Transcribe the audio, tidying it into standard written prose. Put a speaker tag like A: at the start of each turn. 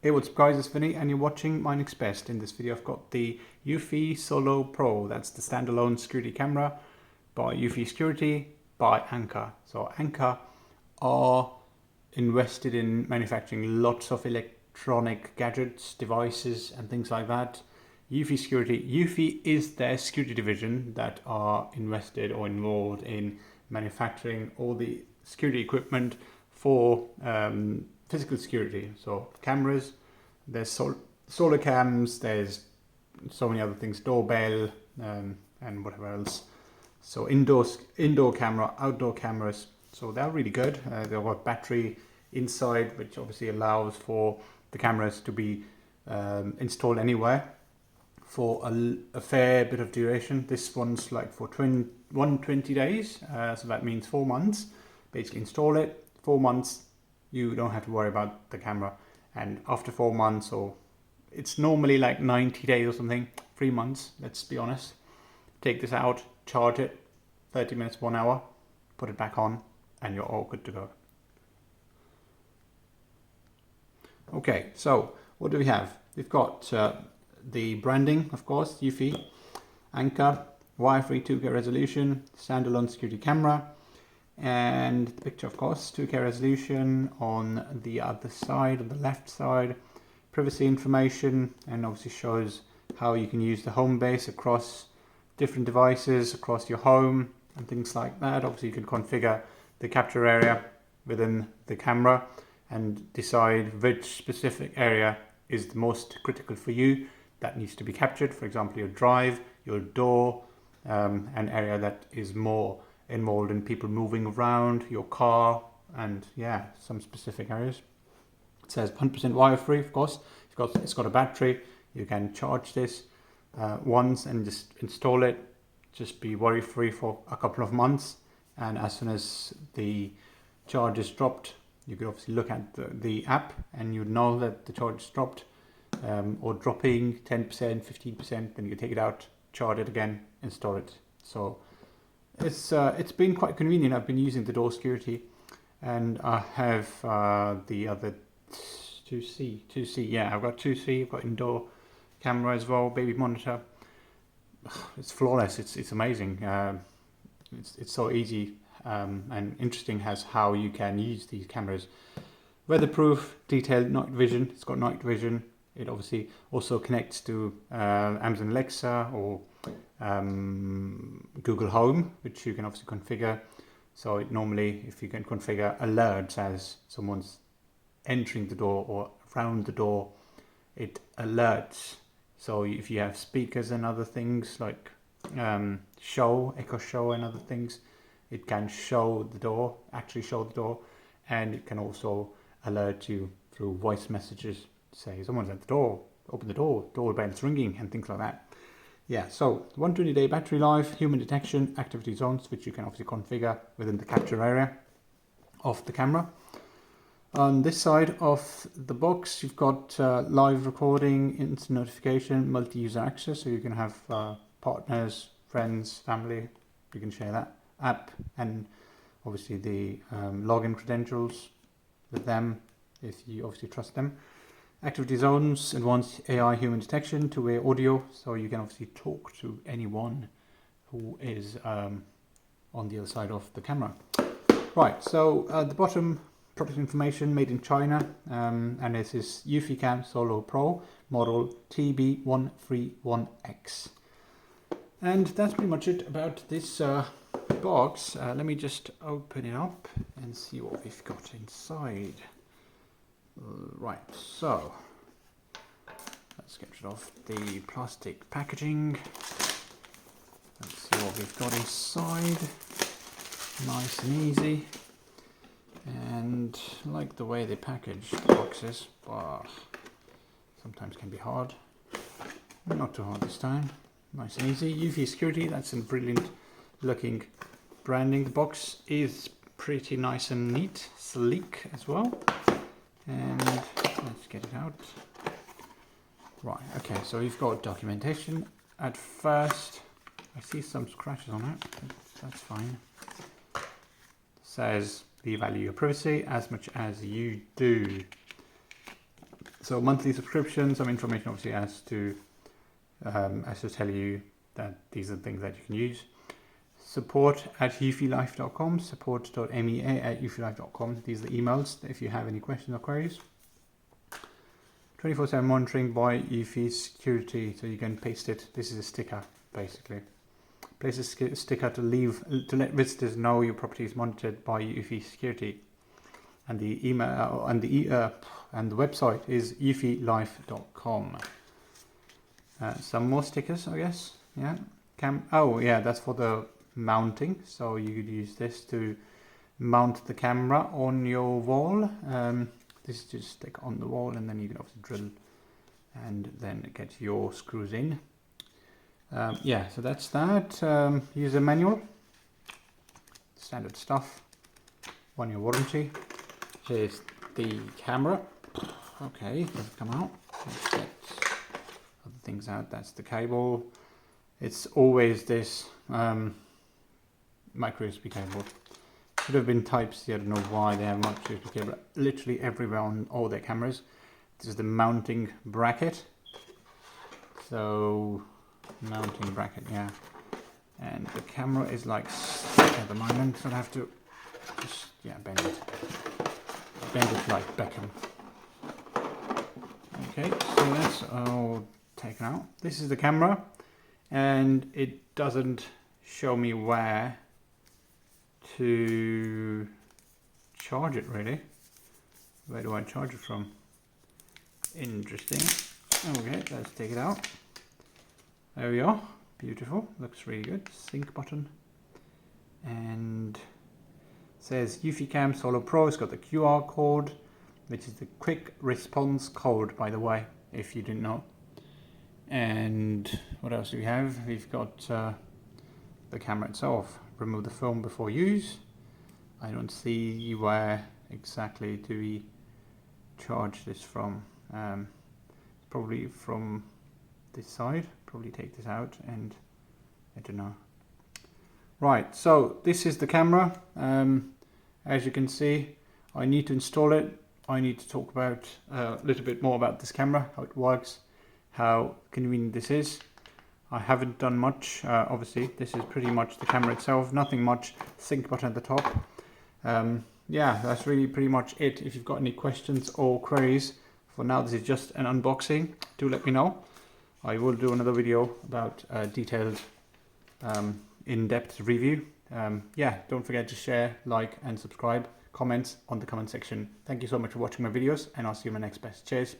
A: Hey, what's up guys, it's Vinny and you're watching my next best. In this video I've got the Eufy Solo Pro. That's the standalone security camera by Eufy Security by Anker. So Anker are invested in manufacturing lots of electronic gadgets, devices and things like that. Eufy is their security division that are invested or involved in manufacturing all the security equipment for physical security. So cameras, there's solar cams, there's so many other things, doorbell and whatever else. So indoor camera, outdoor cameras. So they're really good. They've got battery inside, which obviously allows for the cameras to be installed anywhere for a fair bit of duration. This one's like for 120 days, so that means 4 months. Basically install it, 4 months, you don't have to worry about the camera. And after 4 months, or it's normally like 90 days or something, 3 months, let's be honest, take this out, charge it, 30 minutes, 1 hour, put it back on, and you're all good to go. Okay, so what do we have? We've got the branding, of course, Eufy, Anker, wire-free 2K resolution, standalone security camera, and the picture, of course, 2K resolution on the other side, on the left side, privacy information, and obviously shows how you can use the home base across different devices, across your home and things like that. Obviously you can configure the capture area within the camera and decide which specific area is the most critical for you that needs to be captured. For example, your drive, your door, an area that is more involved in people moving around, your car, and yeah, some specific areas. It says 100% wire free, of course. It's got a battery. You can charge this once and just install it. Just be worry free for a couple of months, and as soon as the charge is dropped, you could obviously look at the app and you'd know that the charge is dropped or dropping 10%, 15%. Then you can take it out, charge it again, install it. So it's been quite convenient. I've been using the door security, and I have the other 2C. Yeah, I've got 2C. I've got indoor camera as well, baby monitor. It's flawless. It's amazing. It's so easy and interesting as how you can use these cameras. Weatherproof, detailed night vision. It's got night vision. It obviously also connects to Amazon Alexa or Google Home, which you can obviously configure. So it normally, if you can configure alerts as someone's entering the door or around the door, it alerts. So if you have speakers and other things like echo show and other things, it can show the door, and it can also alert you through voice messages. Say someone's at the door, open the door, doorbell's ringing and things like that. Yeah, so 120-day battery life, human detection, activity zones, which you can obviously configure within the capture area of the camera. On this side of the box, you've got live recording, instant notification, multi-user access, so you can have partners, friends, family, you can share that app, and obviously the login credentials with them if you obviously trust them. Activity zones, advanced AI human detection, two-way audio, so you can obviously talk to anyone who is on the other side of the camera. Right, so at the bottom, product information, made in China, and this is Eufy Cam Solo Pro, model TB131X. And that's pretty much it about this box. Let me just open it up and see what we've got inside. Right, so let's get rid of the plastic packaging. Let's see what we've got inside. Nice and easy. And I like the way they package boxes, but sometimes can be hard. Not too hard this time. Nice and easy. Eufy Security, that's a brilliant looking branding. The box is pretty nice and neat, sleek as well. And let's get it out. Right, okay, so we've got documentation. At first, I see some scratches on it, but that's fine. It says, we value your privacy as much as you do. So monthly subscription, some information obviously as to tell you that these are the things that you can use. Support@eufylife.com, support.mea@eufylife.com. These are the emails if you have any questions or queries. 24/7 monitoring by Eufy Security, so you can paste it. This is a sticker basically. Place a sticker to let visitors know your property is monitored by Eufy Security. And the email and the website is eufylife.com. Some more stickers, I guess. Yeah. Oh yeah, that's for the mounting. So you could use this to mount the camera on your wall. This is just stick on the wall, and then you can obviously drill and then get your screws in. Yeah, so that's that. User manual, standard stuff. 1 year warranty. Here's the camera. Okay, let's come out. Let's get other things out. That's the cable. It's always this micro USB cable. Should have been Type-C. I don't know why they have micro USB cable literally everywhere on all their cameras. This is the mounting bracket. So mounting bracket, yeah. And the camera is like stuck at the moment, so I have to just bend it like Beckham. Okay, so that's all taken out. This is the camera, and it doesn't show me where to charge it really. Where do I charge it from? Interesting. Okay, let's take it out. There we are. Beautiful. Looks really good. Sync button. And says Eufy Cam Solo Pro. It's got the QR code, which is the quick response code, by the way, if you didn't know. And what else do we have? We've got the camera itself. Remove the film before use. I don't see where exactly do we charge this from. Probably from this side. Probably take this out, and I don't know. Right, so this is the camera. As you can see, I need to install it. I need to talk about a little bit more about this camera, how it works, how convenient this is. I haven't done much. Obviously, this is pretty much the camera itself. Nothing much. Sync button at the top. Yeah, that's really pretty much it. If you've got any questions or queries, for now this is just an unboxing. Do let me know. I will do another video about detailed in-depth review. Yeah, don't forget to share, like and subscribe, comments on the comment section. Thank you so much for watching my videos, and I'll see you in my next best. Cheers. Bye.